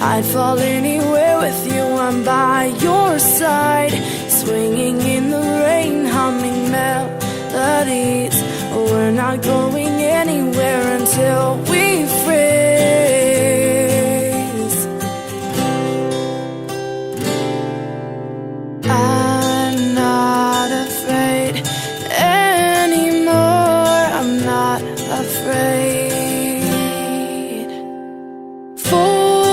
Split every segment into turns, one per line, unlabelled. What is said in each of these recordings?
I'd fall anywhere with you, I'm by your side, swinging in the rain, humming melodies. We're not going anywhere until we freeze. I'm not afraid anymore, I'm not afraid. Forever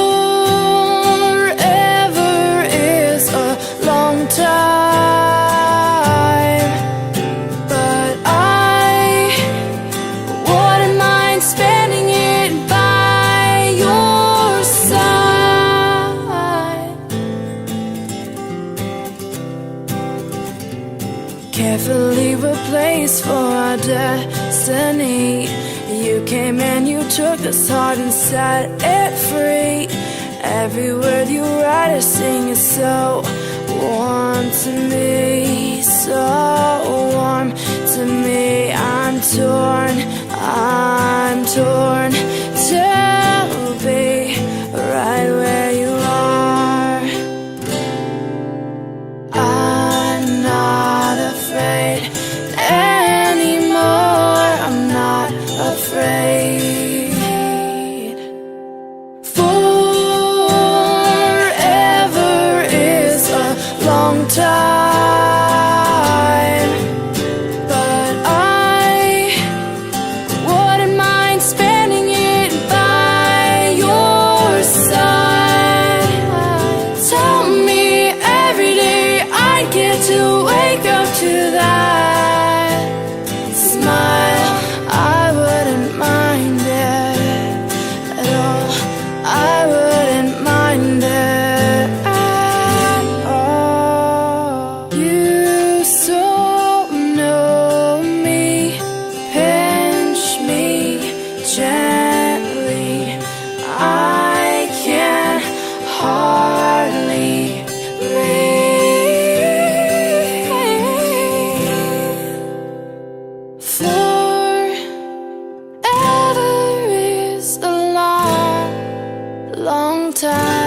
is a long time, but I wouldn't mind spending it by your side. Carefully replaced for our destiny. You came and you took this heart and set it free. Every word you write or sing is so warm to me, so warm to me. I'm torn to be right where you are. I'm not afraid anymore, I'm not afraid. Forever is a long time, but I wouldn't mind spending it by your side. Tell me every day I get to wake up to that smile. I wouldn't mind it at all, I wouldn't mind it at all. You so know me, pinch me gently, I can hardly breathe. Forever is a long, long time.